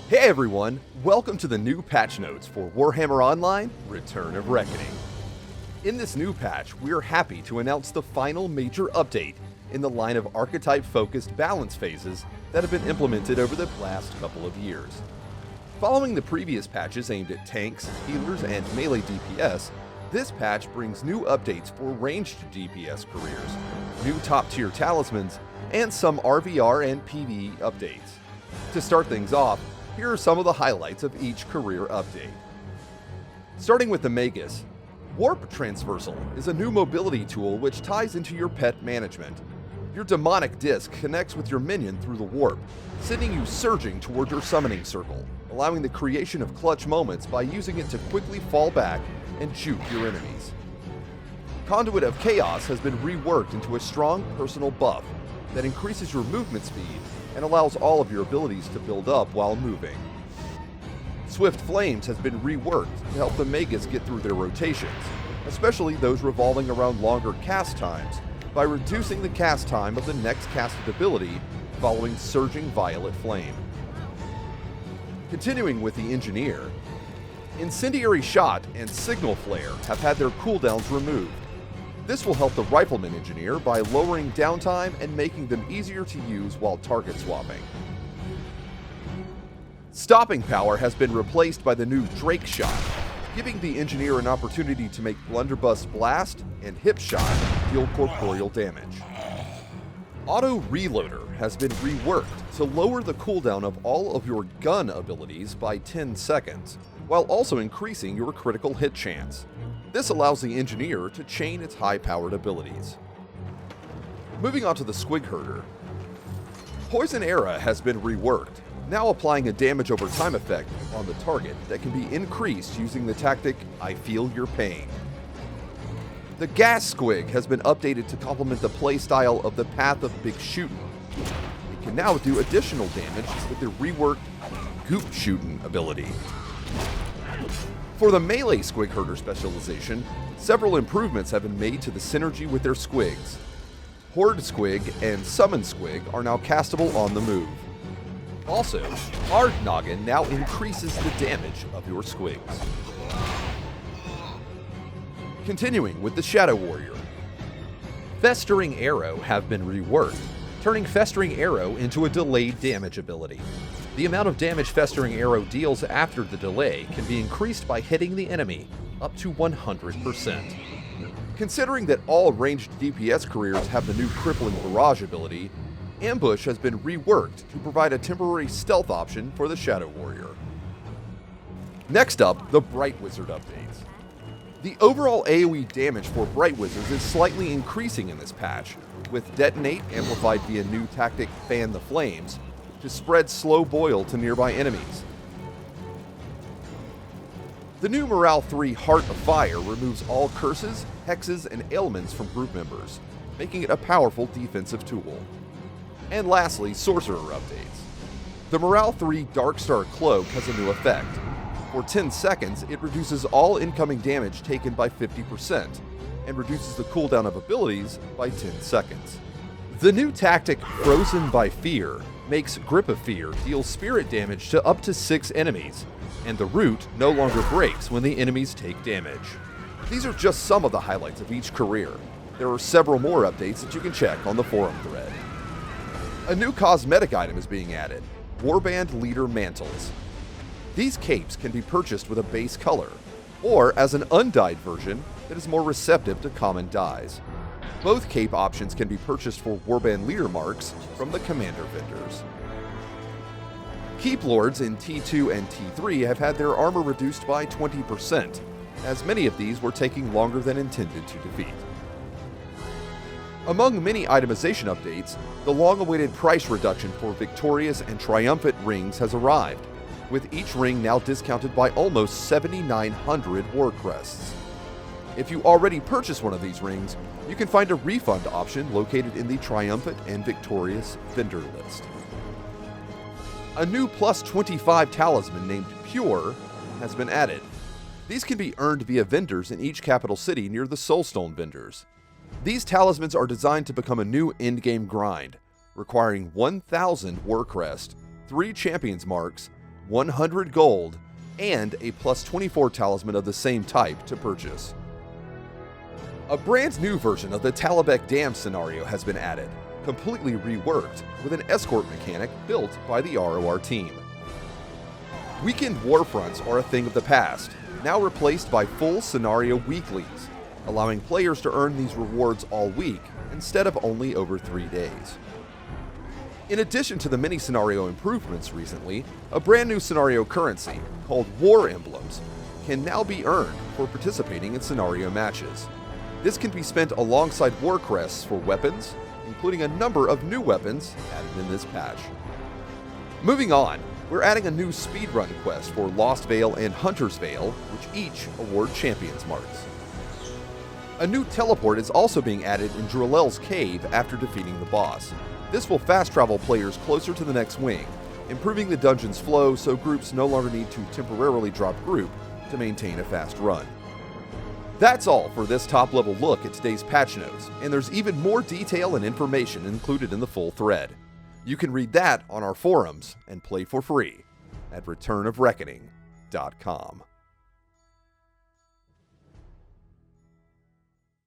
Hey everyone, welcome to the new patch notes for Warhammer Online, Return of Reckoning. In this new patch, we are happy to announce the final major update in the line of archetype-focused balance phases that have been implemented over the last couple of years. Following the previous patches aimed at tanks, healers, and melee DPS, this patch brings new updates for ranged DPS careers, new top-tier talismans, and some RVR and PvE updates. To start things off, here are some of the highlights of each career update. Starting with the Magus, Warp Transversal is a new mobility tool which ties into your pet management. Your demonic disc connects with your minion through the warp, sending you surging toward your summoning circle, allowing the creation of clutch moments by using it to quickly fall back and juke your enemies. Conduit of Chaos has been reworked into a strong personal buff that increases your movement speed and allows all of your abilities to build up while moving. Swift Flames has been reworked to help the Magus get through their rotations, especially those revolving around longer cast times, by reducing the cast time of the next casted ability following Surging Violet Flame. Continuing with the Engineer, Incendiary Shot and Signal Flare have had their cooldowns removed. This will help the Rifleman Engineer by lowering downtime and making them easier to use while target swapping. Stopping Power has been replaced by the new Drake Shot, giving the Engineer an opportunity to make Blunderbuss Blast and Hip Shot deal corporeal damage. Auto Reloader has been reworked to lower the cooldown of all of your gun abilities by 10 seconds, while also increasing your critical hit chance. This allows the Engineer to chain its high-powered abilities. Moving on to the Squig Herder, Poison Era has been reworked, now applying a damage over time effect on the target that can be increased using the tactic I Feel Your Pain. The Gas Squig has been updated to complement the playstyle of the Path of Big Shootin'. It can now do additional damage with the reworked Goop Shootin' ability. For the melee Squig Herder specialization, several improvements have been made to the synergy with their squigs. Horde Squig and Summon Squig are now castable on the move. Also, Hard Noggin now increases the damage of your squigs. Continuing with the Shadow Warrior. Festering Arrow have been reworked, turning Festering Arrow into a delayed damage ability. The amount of damage Festering Arrow deals after the delay can be increased by hitting the enemy, up to 100%. Considering that all ranged DPS careers have the new Crippling Barrage ability, Ambush has been reworked to provide a temporary stealth option for the Shadow Warrior. Next up, the Bright Wizard updates. The overall AoE damage for Bright Wizards is slightly increasing in this patch, with Detonate amplified via new tactic Fan the Flames, to spread slow boil to nearby enemies. The new Morale 3 Heart of Fire removes all curses, hexes, and ailments from group members, making it a powerful defensive tool. And lastly, Sorcerer updates. The Morale 3 Darkstar Cloak has a new effect. For 10 seconds, it reduces all incoming damage taken by 50%, and reduces the cooldown of abilities by 10 seconds. The new tactic Frozen by Fear makes Grip of Fear deal spirit damage to up to 6 enemies, and the root no longer breaks when the enemies take damage. These are just some of the highlights of each career. There are several more updates that you can check on the forum thread. A new cosmetic item is being added, Warband Leader Mantles. These capes can be purchased with a base color, or as an undyed version that is more receptive to common dyes. Both cape options can be purchased for Warband Leader marks from the Commander vendors. Keep Lords in T2 and T3 have had their armor reduced by 20%, as many of these were taking longer than intended to defeat. Among many itemization updates, the long-awaited price reduction for Victorious and Triumphant rings has arrived, with each ring now discounted by almost 7,900 war crests. If you already purchased one of these rings, you can find a refund option located in the Triumphant and Victorious vendor list. A new plus 25 talisman named Pure has been added. These can be earned via vendors in each capital city near the Soulstone vendors. These talismans are designed to become a new endgame grind, requiring 1,000 Warcrest, 3 Champions Marks, 100 gold, and a plus 24 talisman of the same type to purchase. A brand new version of the Talabek Dam scenario has been added, completely reworked with an escort mechanic built by the ROR team. Weekend war fronts are a thing of the past, now replaced by full scenario weeklies, allowing players to earn these rewards all week instead of only over 3 days. In addition to the many scenario improvements recently, a brand new scenario currency, called War Emblems, can now be earned for participating in scenario matches. This can be spent alongside war crests for weapons, including a number of new weapons added in this patch. Moving on, we're adding a new speedrun quest for Lost Vale and Hunter's Vale, which each award champions marks. A new teleport is also being added in Drillel's cave after defeating the boss. This will fast travel players closer to the next wing, improving the dungeon's flow so groups no longer need to temporarily drop group to maintain a fast run. That's all for this top-level look at today's patch notes, and there's even more detail and information included in the full thread. You can read that on our forums and play for free at returnofreckoning.com.